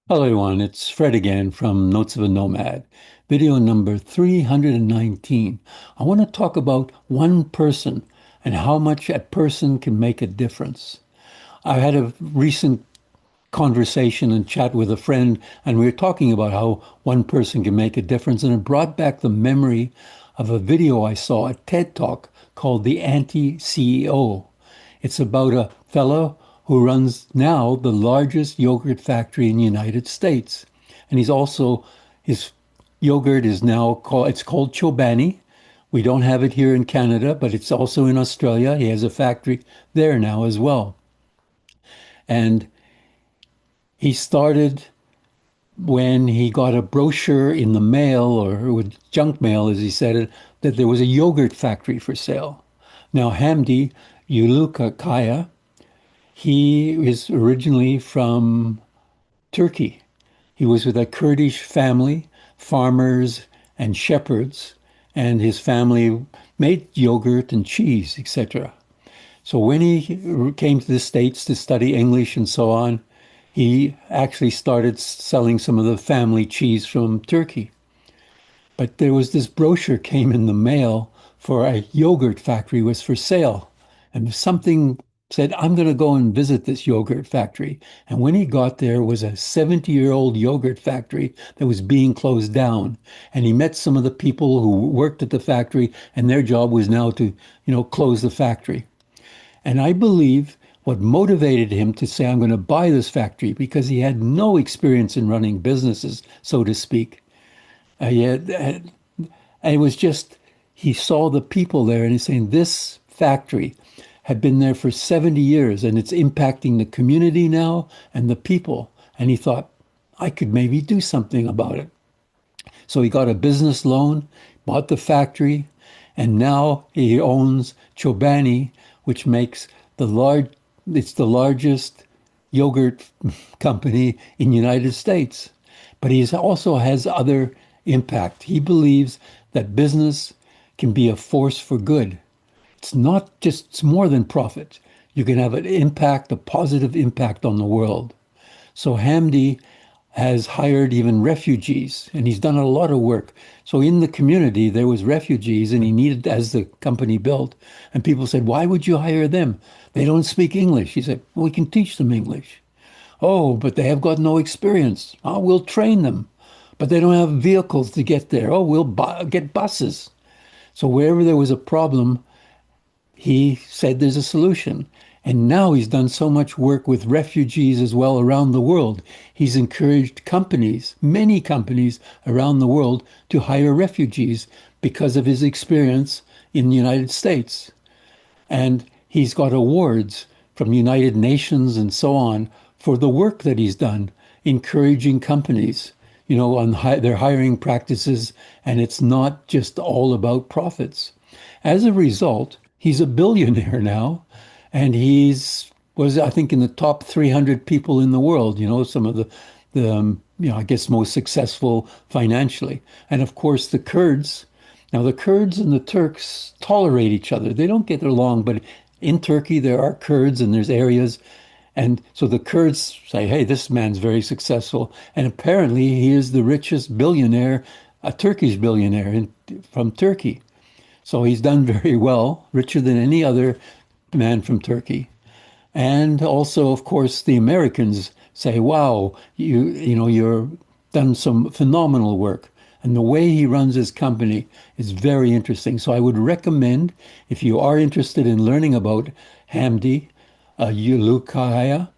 Hello, everyone. It's Fred again from Notes of a Nomad, video number 319. I want to talk about one person and how much a person can make a difference. I had a recent conversation and chat with a friend, and we were talking about how one person can make a difference, and it brought back the memory of a video I saw at TED Talk called The Anti-CEO. It's about a fellow who runs now the largest yogurt factory in the United States. And his yogurt is now it's called Chobani. We don't have it here in Canada, but it's also in Australia. He has a factory there now as well. And he started when he got a brochure in the mail, or with junk mail, as he said it, that there was a yogurt factory for sale. Now, Hamdi Ulukaya, he is originally from Turkey. He was with a Kurdish family, farmers and shepherds, and his family made yogurt and cheese, etc. So when he came to the States to study English and so on, he actually started selling some of the family cheese from Turkey. But there was this brochure came in the mail for a yogurt factory was for sale. And something said, I'm going to go and visit this yogurt factory. And when he got there, it was a 70-year-old yogurt factory that was being closed down. And he met some of the people who worked at the factory, and their job was now to, close the factory. And I believe what motivated him to say, I'm going to buy this factory, because he had no experience in running businesses, so to speak. And it was just, he saw the people there and he's saying, this factory had been there for 70 years and it's impacting the community now and the people. And he thought, I could maybe do something about it. So he got a business loan, bought the factory, and now he owns Chobani, which makes it's the largest yogurt company in the United States. But he also has other impact. He believes that business can be a force for good. It's more than profit. You can have an impact, a positive impact on the world. So Hamdi has hired even refugees, and he's done a lot of work. So in the community, there was refugees, and he needed, as the company built, and people said, why would you hire them? They don't speak English. He said, well, we can teach them English. Oh, but they have got no experience. Oh, we'll train them. But they don't have vehicles to get there. Oh, we'll get buses. So wherever there was a problem, he said there's a solution. And now he's done so much work with refugees as well around the world. He's encouraged companies, many companies around the world, to hire refugees because of his experience in the United States. And he's got awards from the United Nations and so on for the work that he's done, encouraging companies, on their hiring practices. And it's not just all about profits. As a result, he's a billionaire now, and was, I think, in the top 300 people in the world, some of I guess, most successful financially. And of course, the Kurds. Now, the Kurds and the Turks tolerate each other. They don't get along, but in Turkey, there are Kurds and there's areas. And so the Kurds say, hey, this man's very successful. And apparently, he is the richest billionaire, a Turkish billionaire from Turkey. So he's done very well, richer than any other man from Turkey. And also, of course, the Americans say, wow, you're done some phenomenal work. And the way he runs his company is very interesting. So I would recommend, if you are interested in learning about Hamdi Ulukaya,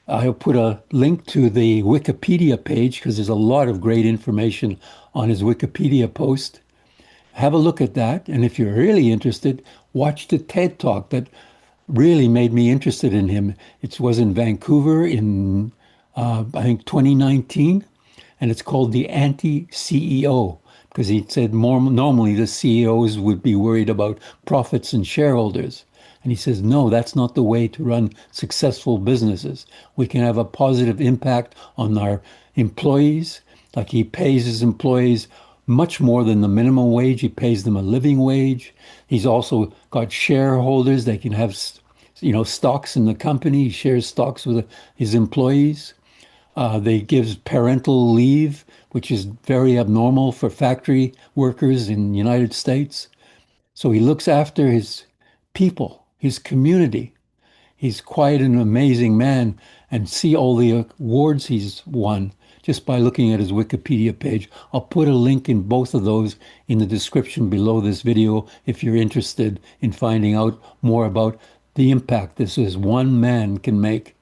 I'll put a link to the Wikipedia page because there's a lot of great information on his Wikipedia post. Have a look at that. And if you're really interested, watch the TED Talk that really made me interested in him. It was in Vancouver in, I think, 2019. And it's called The Anti-CEO because he said more normally the CEOs would be worried about profits and shareholders. And he says, no, that's not the way to run successful businesses. We can have a positive impact on our employees. Like he pays his employees much more than the minimum wage. He pays them a living wage. He's also got shareholders. They can have, stocks in the company. He shares stocks with his employees. They give parental leave, which is very abnormal for factory workers in the United States. So he looks after his people, his community. He's quite an amazing man, and see all the awards he's won just by looking at his Wikipedia page. I'll put a link in both of those in the description below this video if you're interested in finding out more about the impact this one man can make.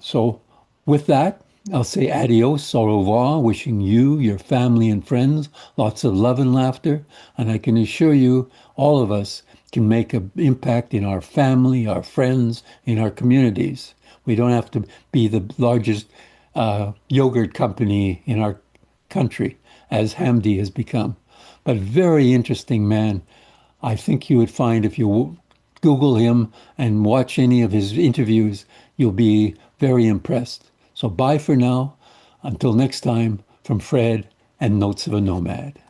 So, with that, I'll say adios, au revoir, wishing you, your family, and friends lots of love and laughter. And I can assure you, all of us can make an impact in our family, our friends, in our communities. We don't have to be the largest yogurt company in our country, as Hamdi has become. But very interesting man. I think you would find if you Google him and watch any of his interviews, you'll be very impressed. So bye for now. Until next time, from Fred and Notes of a Nomad.